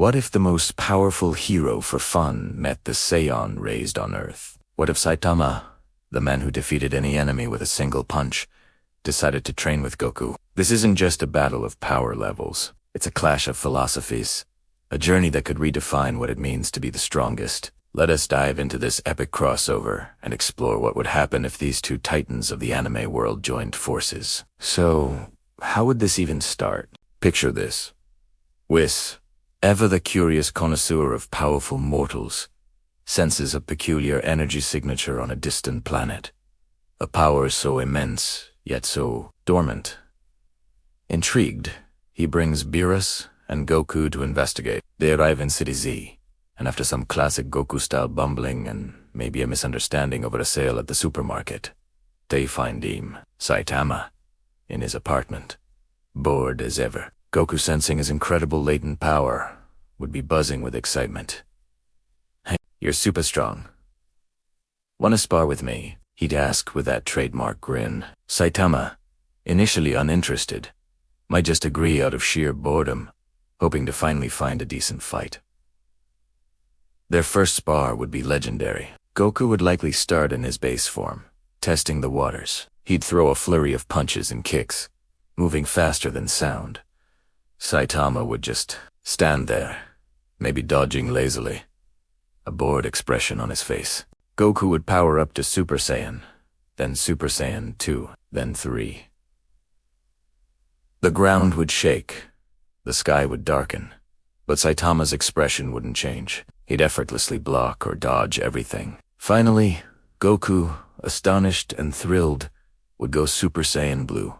What if the most powerful hero for fun met the Saiyan raised on Earth? What if Saitama, the man who defeated any enemy with a single punch, decided to train with Goku? This isn't just a battle of power levels. It's a clash of philosophies, a journey that could redefine what it means to be the strongest. Let us dive into this epic crossover and explore what would happen if these two titans of the anime world joined forces. So, how would this even start? Picture this. Whis, ever the curious connoisseur of powerful mortals, senses a peculiar energy signature on a distant planet. A power so immense, yet so dormant. Intrigued, he brings Beerus and Goku to investigate. They arrive in City Z, and after some classic Goku-style bumbling and maybe a misunderstanding over a sale at the supermarket, they find Saitama in his apartment, bored as ever. Goku, sensing his incredible latent power, would be buzzing with excitement. "Hey, you're super strong. Wanna spar with me?" he'd ask with that trademark grin. Saitama, initially uninterested, might just agree out of sheer boredom, hoping to finally find a decent fight. Their first spar would be legendary. Goku would likely start in his base form, testing the waters. He'd throw a flurry of punches and kicks, moving faster than sound. Saitama would just stand there, maybe dodging lazily, a bored expression on his face. Goku would power up to Super Saiyan, then Super Saiyan 2, then 3. The ground would shake, the sky would darken, but Saitama's expression wouldn't change. He'd effortlessly block or dodge everything. Finally, Goku, astonished and thrilled, would go Super Saiyan Blue.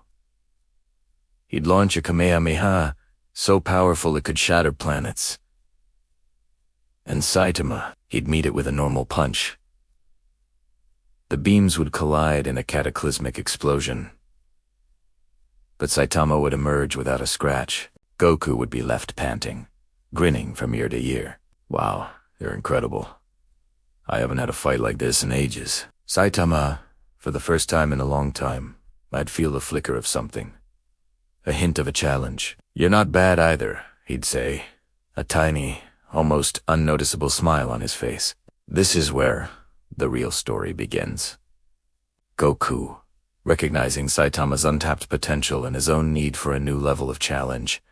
He'd launch a Kamehameha so powerful it could shatter planets. And Saitama, he'd meet it with a normal punch. The beams would collide in a cataclysmic explosion. But Saitama would emerge without a scratch. Goku would be left panting, grinning from ear to ear. "Wow, you're incredible. I haven't had a fight like this in ages." Saitama, for the first time in a long time, might feel the flicker of something. A hint of a challenge. "You're not bad either," he'd say, a tiny, almost unnoticeable smile on his face. This is where the real story begins. Goku, recognizing Saitama's untapped potential and his own need for a new level of challenge,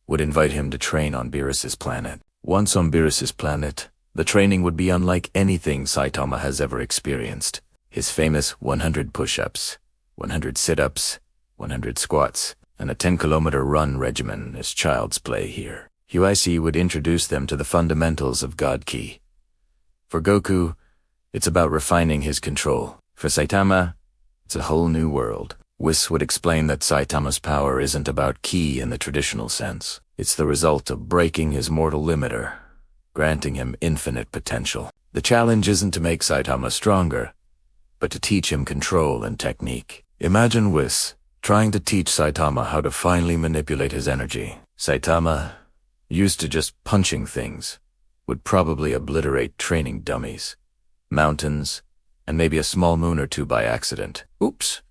would invite him to train on Beerus's planet. Once on Beerus's planet, the training would be unlike anything Saitama has ever experienced. His famous 100 push-ups, 100 sit-ups, 100 squats, and a 10-kilometer run regimen is child's play here. Whis would introduce them to the fundamentals of God Ki. For Goku, it's about refining his control. For Saitama, it's a whole new world. Whis would explain that Saitama's power isn't about ki in the traditional sense. It's the result of breaking his mortal limiter, granting him infinite potential. The challenge isn't to make Saitama stronger, but to teach him control and technique. Imagine Whis trying to teach Saitama how to finally manipulate his energy. Saitama, used to just punching things, would probably obliterate training dummies, mountains, and maybe a small moon or two by accident. "Oops,"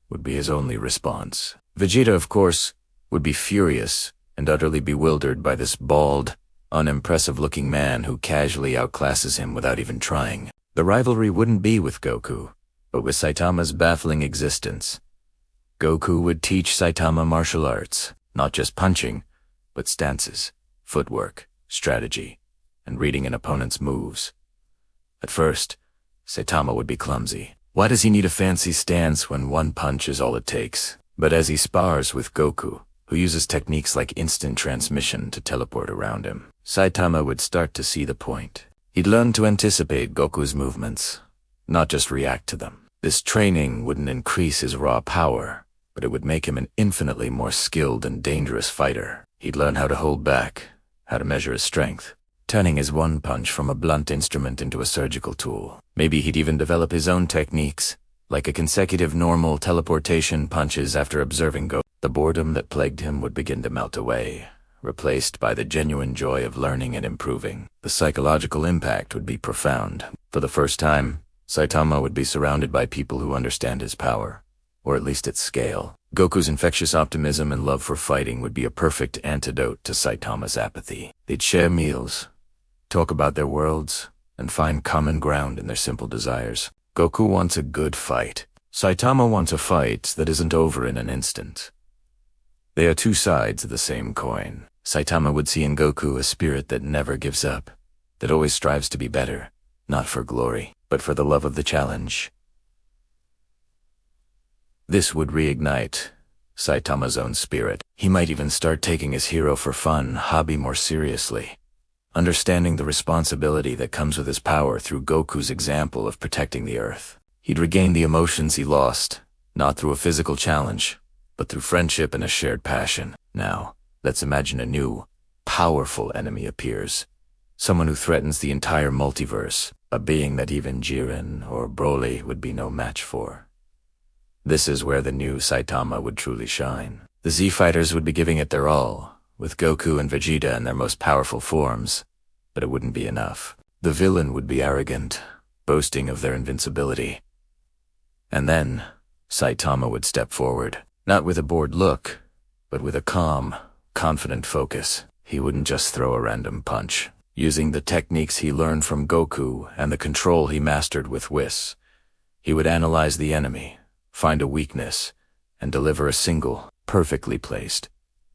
would be his only response. Vegeta, of course, would be furious and utterly bewildered by this bald, unimpressive-looking man who casually outclasses him without even trying. The rivalry wouldn't be with Goku, but with Saitama's baffling existence. Goku would teach Saitama martial arts, not just punching, but stances, footwork, strategy, and reading an opponent's moves. At first, Saitama would be clumsy. Why does he need a fancy stance when one punch is all it takes? But as he spars with Goku, who uses techniques like instant transmission to teleport around him, Saitama would start to see the point. He'd learn to anticipate Goku's movements, not just react to them. This training wouldn't increase his raw power, but it would make him an infinitely more skilled and dangerous fighter. He'd learn how to hold back, how to measure his strength, turning his one punch from a blunt instrument into a surgical tool. Maybe he'd even develop his own techniques, like a consecutive normal teleportation punches after observing Goku. The boredom that plagued him would begin to melt away, replaced by the genuine joy of learning and improving. The psychological impact would be profound. For the first time, Saitama would be surrounded by people who understand his power, or at least its scale. Goku's infectious optimism and love for fighting would be a perfect antidote to Saitama's apathy. They'd share meals, talk about their worlds, and find common ground in their simple desires. Goku wants a good fight. Saitama wants a fight that isn't over in an instant. They are two sides of the same coin. Saitama would see in Goku a spirit that never gives up, that always strives to be better, not for glory, but for the love of the challenge. This would reignite Saitama's own spirit. He might even start taking his hero for fun hobby more seriously, understanding the responsibility that comes with his power through Goku's example of protecting the Earth. He'd regain the emotions he lost, not through a physical challenge, but through friendship and a shared passion. Now, let's imagine a new, powerful enemy appears. Someone who threatens the entire multiverse, a being that even Jiren or Broly would be no match for. This is where the new Saitama would truly shine. The Z-Fighters would be giving it their all, with Goku and Vegeta in their most powerful forms, but it wouldn't be enough. The villain would be arrogant, boasting of their invincibility. And then, Saitama would step forward, not with a bored look, but with a calm, confident focus. He wouldn't just throw a random punch. Using the techniques he learned from Goku and the control he mastered with Whis, he would analyze the enemy, find a weakness, and deliver a single, perfectly placed,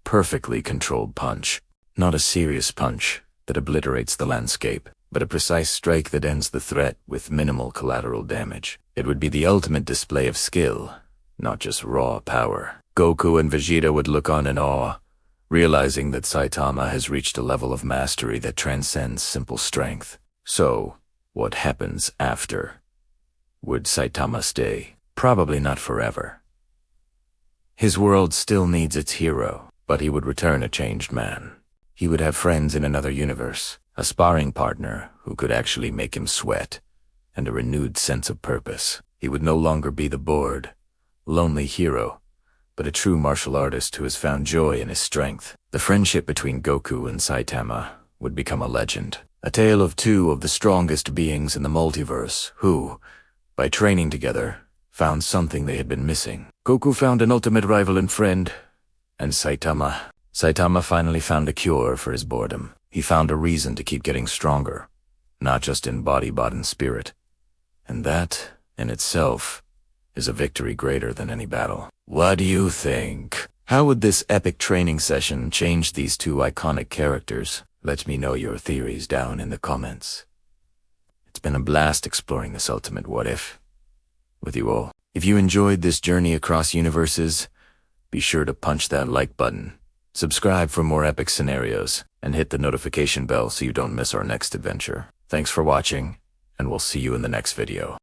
perfectly controlled punch. Not a serious punch that obliterates the landscape, but a precise strike that ends the threat with minimal collateral damage. It would be the ultimate display of skill, not just raw power. Goku and Vegeta would look on in awe, realizing that Saitama has reached a level of mastery that transcends simple strength. So, what happens after? Would Saitama stay? Probably not forever. His world still needs its hero, but he would return a changed man. He would have friends in another universe, a sparring partner who could actually make him sweat, and a renewed sense of purpose. He would no longer be the bored, lonely hero, but a true martial artist who has found joy in his strength. The friendship between Goku and Saitama would become a legend, a tale of two of the strongest beings in the multiverse who, by training together, found something they had been missing. Goku found an ultimate rival and friend, and Saitama finally found a cure for his boredom. He found a reason to keep getting stronger, not just in body but in spirit. And that, in itself, is a victory greater than any battle. What do you think? How would this epic training session change these two iconic characters? Let me know your theories down in the comments. It's been a blast exploring this ultimate what if with you all. If you enjoyed this journey across universes, be sure to punch that like button, subscribe for more epic scenarios, and hit the notification bell so you don't miss our next adventure. Thanks for watching, and we'll see you in the next video.